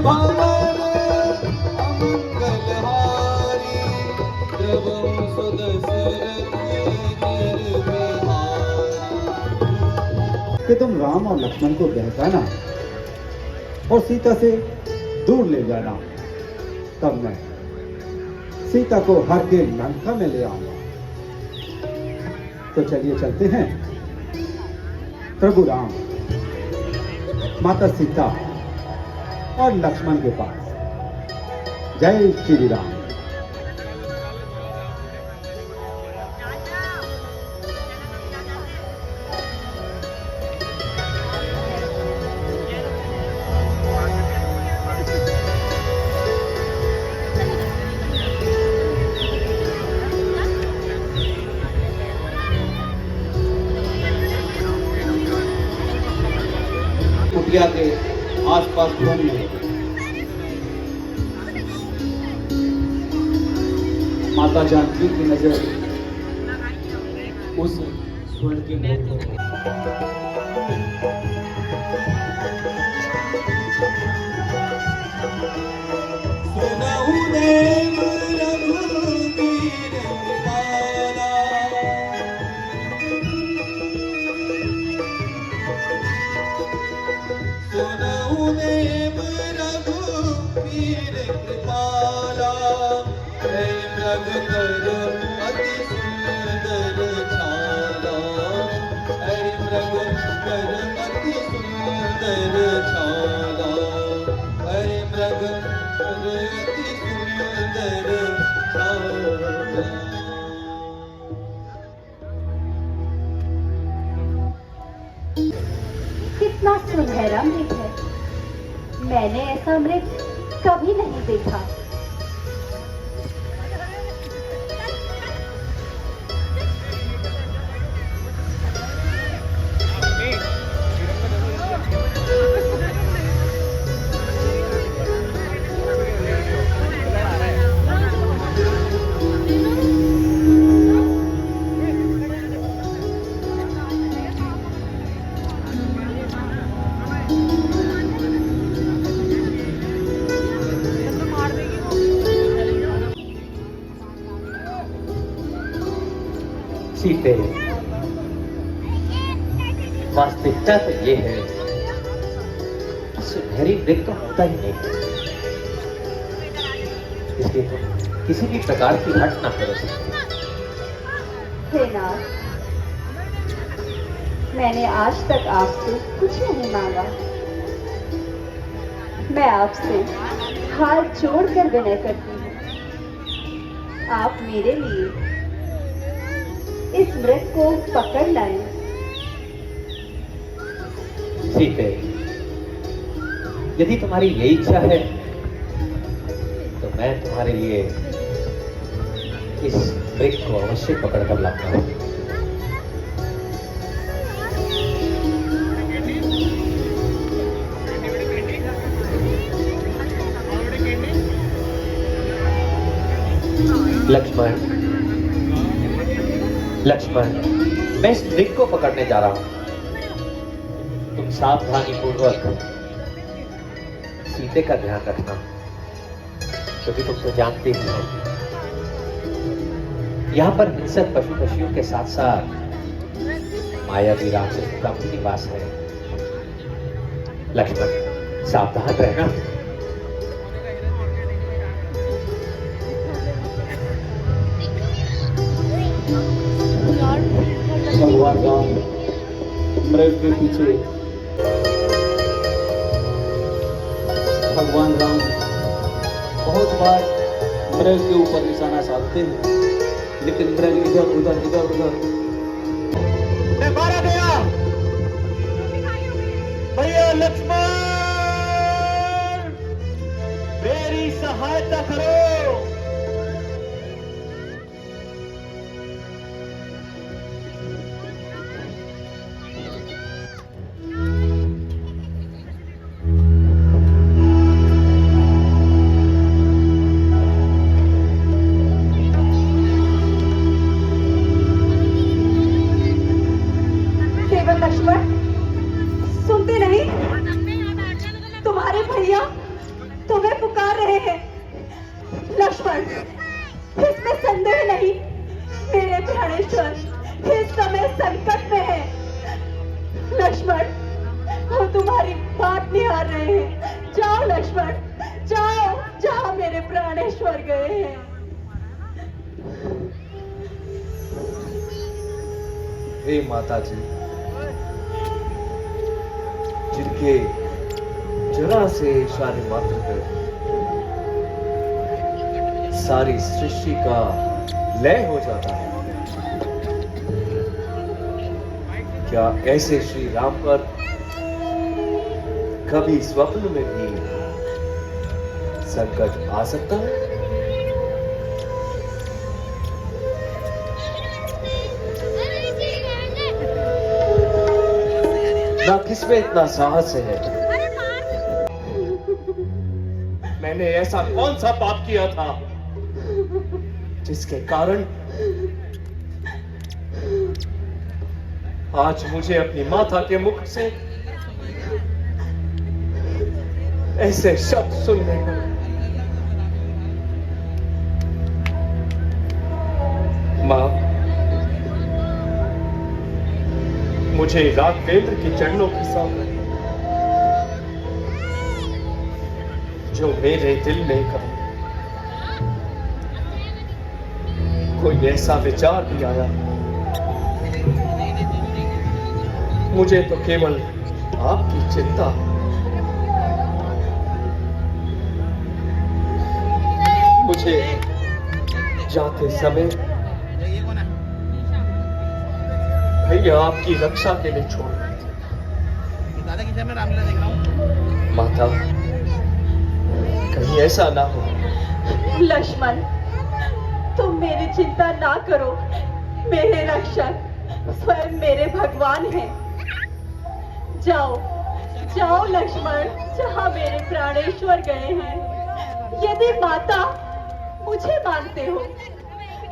भवन अमंगलहारी द्रवं सुदशरथी निर्विहारी। कि तुम राम और लक्ष्मण को बहकाना और सीता से दूर ले जाना, तब मैं सीता को हर के लंका में ले आऊंगा। तो चलिए चलते हैं प्रभु राम, माता सीता और लक्ष्मण के पास। जय श्री राम। कुटिया के आसपास घूमने माता जानकी की नजर उस स्वर्ण के मोर पर। कितना सुनहरा मृग है, मैंने ऐसा मृग कभी नहीं देखा। सीते, वास्तविकता तो ये है, सुनहरी मृग तो होता ही नहीं, इसलिए तुम किसी भी प्रकार की हट ना करो सकते। हे नाथ, मैंने आज तक आपसे कुछ नहीं मांगा। मैं आपसे हाथ जोड़कर विनय करती हूँ, आप मेरे लिए इस मृग को पकड़ लाएं। सीते, यदि तुम्हारी यही इच्छा है तो मैं तुम्हारे लिए इस मृग को अवश्य पकड़कर लाऊंगा। लक्ष्मण, लक्ष्मण, मैं इस मृग को पकड़ने जा रहा हूं। तुम सावधानी पूर्वक सीते का ध्यान रखना, क्योंकि तुम तो जानते ही हो यहाँ पर हिंसक पशु पक्षियों के साथ साथ मायावी राक्षसों का भी निवास है। लक्ष्मण, सावधान रहना। भगवान राम मृग के पीछे, भगवान राम बहुत बार मृग के ऊपर निशाना साधते हैं, लेकिन मृग इधर उधर इधर उधर। मैं मारा गया भैया लक्ष्मण, मेरी सहायता करो। लक्ष्मण, सुनते नहीं? तुम्हारे भैया लक्ष्मण, इसमें संदेह नहीं, मेरे प्राणेश्वर इस समय संकट में है। लक्ष्मण, वो तुम्हारी बात निहार रहे हैं। जाओ लक्ष्मण, जाओ जहां मेरे प्राणेश्वर गए हैं। हे माता जी, जिनके जरा से इशारे मात्र पर सारी सृष्टि का लय हो जाता है, क्या ऐसे श्री राम पर कभी स्वप्न में भी संकट आ सकता है? ना किसमें इतना साहस है? मैंने ऐसा कौन सा पाप किया था जिसके कारण आज मुझे अपनी माता के मुख से ऐसे शब्द सुनने को? मां, मुझे राघवेंद्र के चरणों के सामने जो मेरे दिल में का कोई ऐसा विचार भी आया, मुझे तो केवल आपकी चिंता। मुझे जाते समय भैया आपकी रक्षा के लिए छोड़ रहे थे। माता, कहीं ऐसा ना हो। लक्ष्मण, तुम मेरी चिंता ना करो, मेरे रक्षक स्वयं मेरे भगवान हैं। जाओ जाओ लक्ष्मण, जहां मेरे प्राणेश्वर गए हैं। यदि माता मुझे मानते हो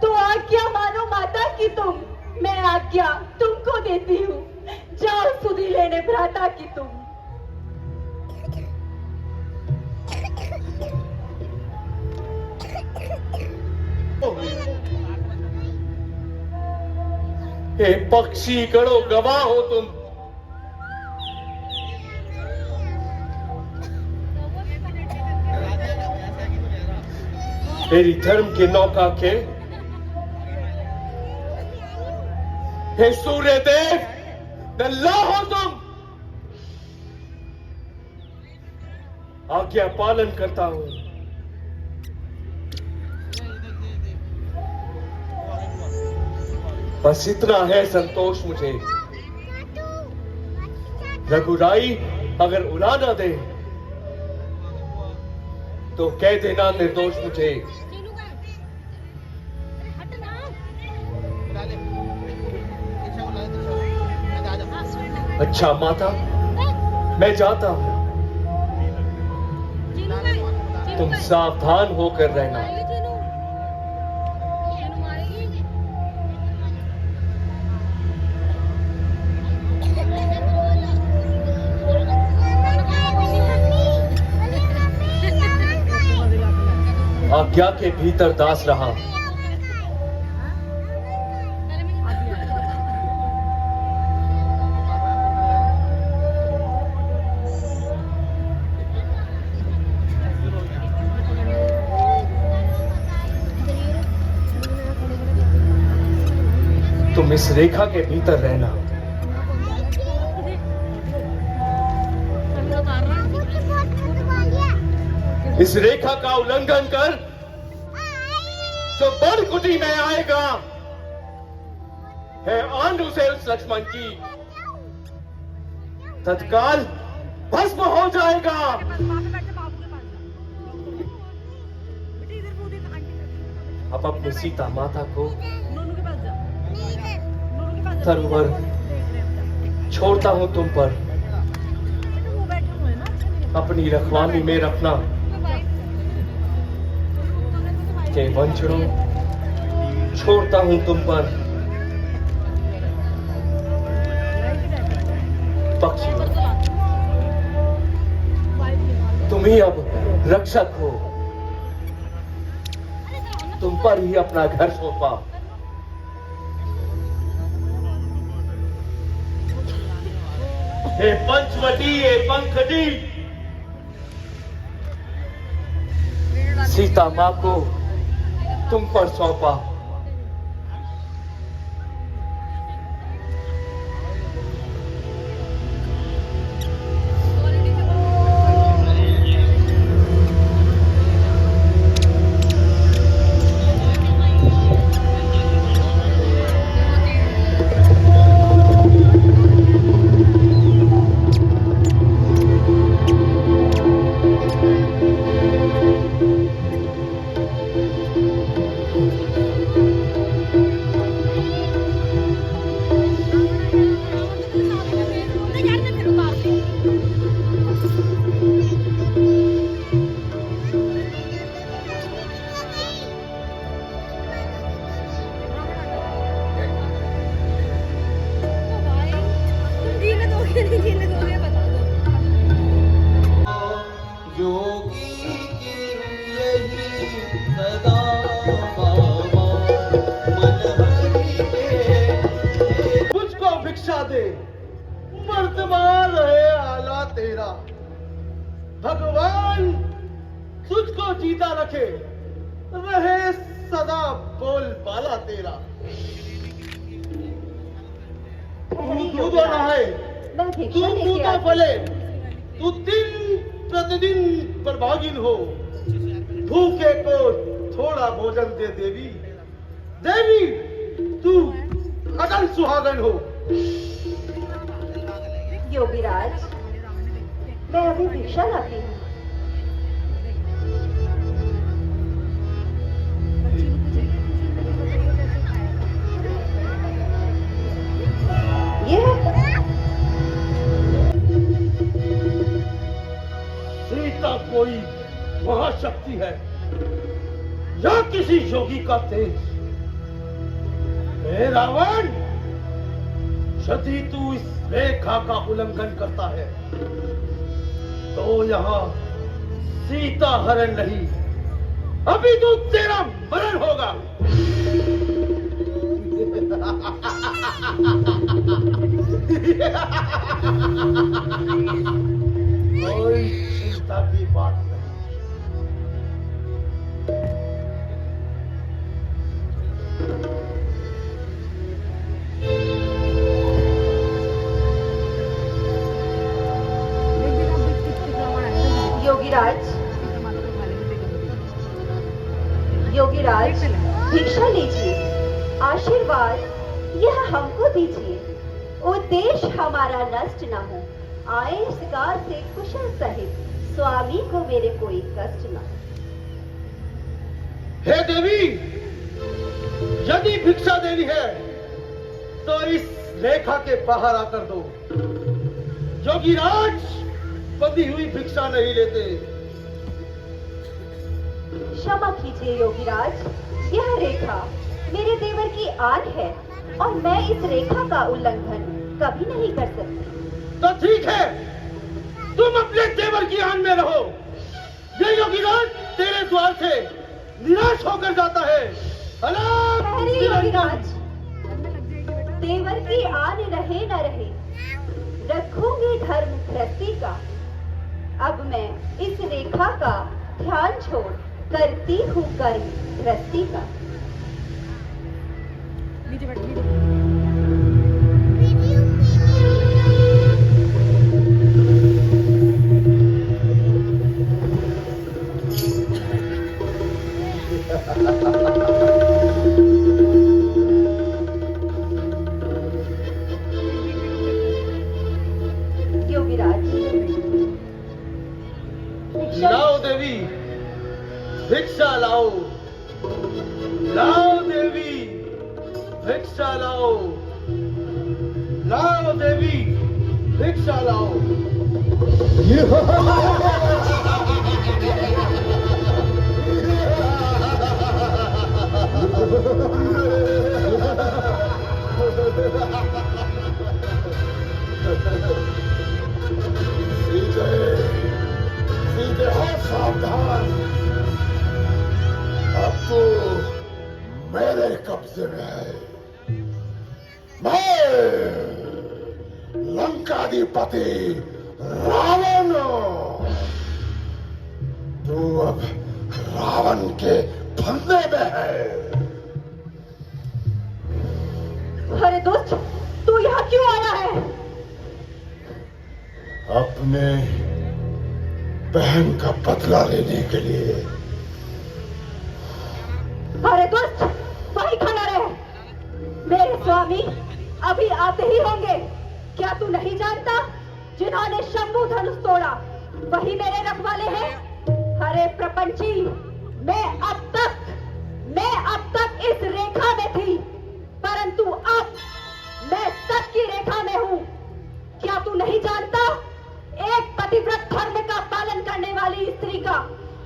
तो आज्ञा मानो माता की तुम। मैं आज्ञा तुमको देती हूँ। जाओ सुधि लेने भ्राता की तुम। हे पक्षी गणों, गवाह हो तुम। मेरी धर्म की नौका के हे सूर्य देव, नल्ला हो तुम। आज्ञा पालन करता हूं। बस इतना है संतोष मुझे। रघुराई अगर उड़ा ना दे तो कह देना निर्दोष मुझे। अच्छा माता, मैं जाता हूं। तुम सावधान होकर रहना। आज्ञा के भीतर दास रहा। तुम इस रेखा के भीतर रहना। इस रेखा का उल्लंघन कर जो बड़ कुटी में आएगा है आंध उसे उस लक्ष्मण की तत्काल भस्म हो जाएगा। अब अपनी सीता माता को सरोवर छोड़ता हूं तुम पर। अपनी रखवाली में रखना। के वंशों छोड़ता हूं तुम पर। पक्षी, तुम ही अब रक्षक हो। तुम पर ही अपना घर सौंपा। हे पंचवटी, हे पंखटी, सीता माँ को तुम पर सौंपा। योगी की यही सदा मामा मनहरी के मुझको भिक्षा दे, वर्तमान रहे आला तेरा। भगवान तुझको जीता रखे, रहे सदा बोल बाला तेरा। तू तो नहाए, मैं तू भिक्षा तू लेके तो आती फले, तू दिन प्रतिदिन प्रभागिन हो। भूखे को थोड़ा भोजन दे देवी, देवी तू अटल सुहागन हो। योगीराज, मैं अभी भिक्षा लाती हूँ। ये सीता कोई महाशक्ति है या किसी योगी का तेज? हे रावण, यदि तू इस रेखा का उल्लंघन करता है तो यहाँ सीता हरण नहीं, अभी तो तेरा मरण होगा। कोई चिंता की बात नहीं। योगीराज, योगीराज, भिक्षा लीजिए, आशीर्वाद यह हमको दीजिए। उद्देश्य हमारा नष्ट न हो, आए इस कार से कुशल सहित, स्वामी को मेरे कोई कष्ट न हो। हे देवी, यदि भिक्षा देनी है तो इस रेखा के बाहर आकर दो। योगीराज बंधी हुई भिक्षा नहीं लेते। क्षमा कीजिए योगीराज, यह रेखा मेरे देवर की आन है और मैं इस रेखा का उल्लंघन कभी नहीं कर सकती। तो ठीक है, तुम अपने देवर की आन में रहो। ये योगीराज तेरे द्वार से निराश होकर जाता है। अलाप ठहरिए योगीराज, देवर की आन रहे न रहे, रखूंगी धर्म गृहस्थी का। अब मैं इस रेखा का ध्यान छोड़ करती हूँ कर्म गृहस्थी का। योगीराज, भिक्षा लाओ देवी, भिक्षा लाओ। लाओ देवी, भिक्षा लाओ। लाओ देवी, भिक्षा लाओ। सीधे हो सावधान, अब तो कब्जे में है। मैं लंकाधिपति रावण। तू अब रावण के फंदे में है। अरे दोस्त, तू यहाँ क्यों आया है? अपने बहन का बदला लेने के लिए। अरे दोस्त, वहीं खड़ा रहे। मेरे स्वामी अभी आते ही होंगे। क्या तू नहीं जानता, जिन्होंने शंभु धनुष तोड़ा वही मेरे रखवाले हैं? अरे प्रपंची, मैं अब तक इस रेखा में थी, परंतु अब मैं सत की रेखा में हूँ। क्या तू नहीं जानता, एक पतिव्रत धर्म का पालन करने वाली स्त्री का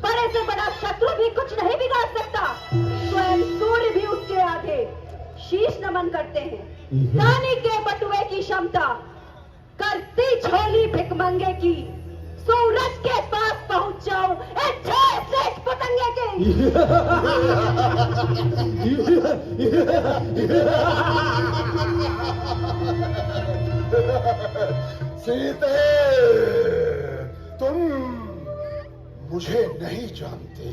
बड़े से बड़ा शत्रु भी कुछ नहीं बिगाड़ सकता। स्वयं सूर्य भी उसके आगे शीश नमन करते हैं। दानी के बटुए की क्षमता करती झोली भिकमंगे की। सूरज के पास पहुंच जाऊं श्रेष्ठ पतंगे के। सीते, तुम मुझे नहीं जानती।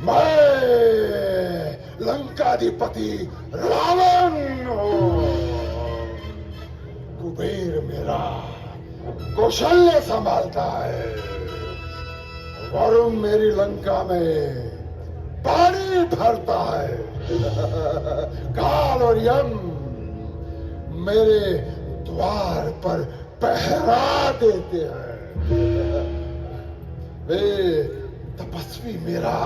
मैं लंकाधिपति रावण हूँ। कुबेर मेरा कौशल्य संभालता है। वरुण मेरी लंका में पानी भरता है। काल और यम मेरे द्वार पर पहरा देते हैं। वे तपस्वी मेरा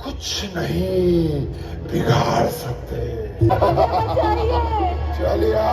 कुछ नहीं बिगाड़ सकते। चलिए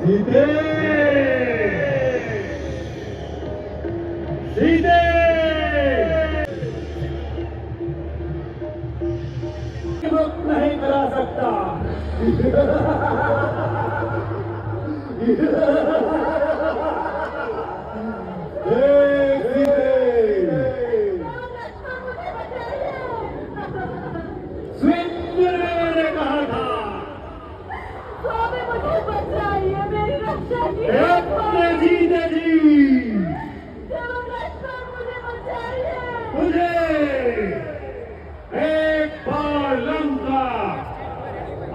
सीते, सीते, रुक नहीं करा सकता। मैंने कहा था स्वामी मुझे बचाइए, मेरी रक्षा कीजिए। अपने जीते जी देवोत्तम मुझे बचाइए। तुझे एक बार लंका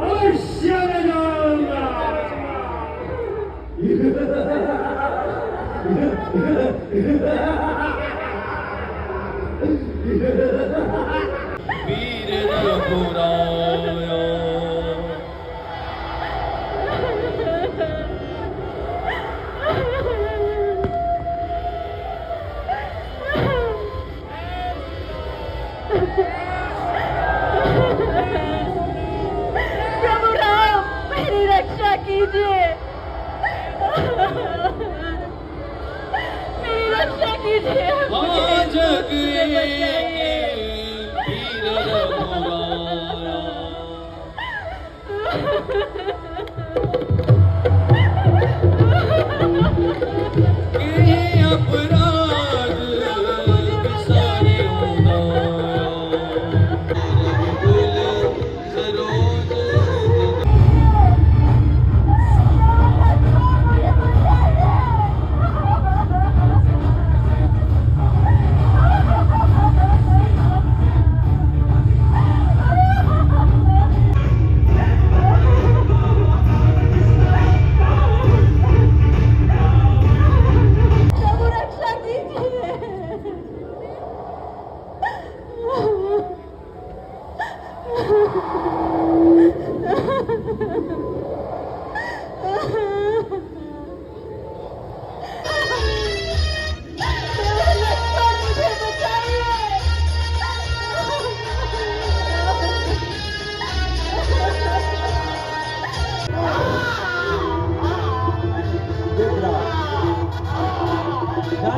अवश्य ले जाऊंगा। वीर रघुराया प्रभु राम, मेरी रक्षा कीजिए। मेरी रक्षा कीजिए। आज के वीर रघुराया के अपराध सारे उदाया। सरोज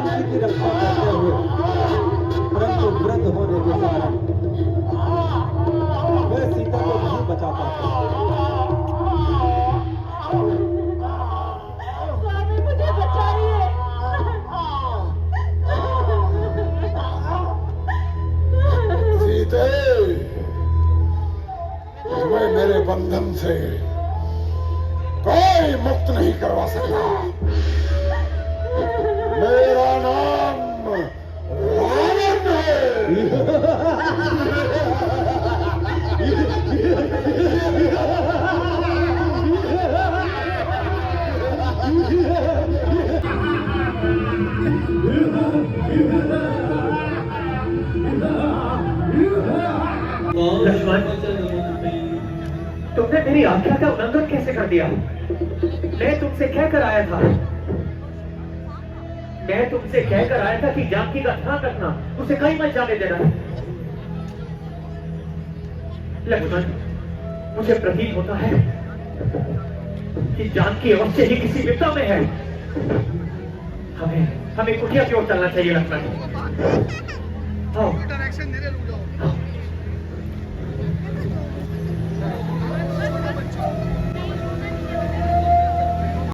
जानकी की रक्षा करते हुए, परंतु वृद्ध होने के कारण वह सीता को नहीं बचा पाते। स्वामी मुझे बचाइए। सीते, तुम्हें मेरे बंधन से कोई मुक्त नहीं करवा सकता। मेरा नाम रावण है। लक्ष्मण तुमने मेरी आज्ञा का उल्लंघन कैसे कर दिया? मैं तुमसे कहकर आया था, कि जानकी का ध्यान रखना, उसे कहीं मत जाने देना। लक्ष्मण, मुझे प्रतीत होता है कि जानकी अवश्य ही किसी विपदा में है। हमें कुटिया की ओर चलना चाहिए। लक्ष्मण, आओ। आओ।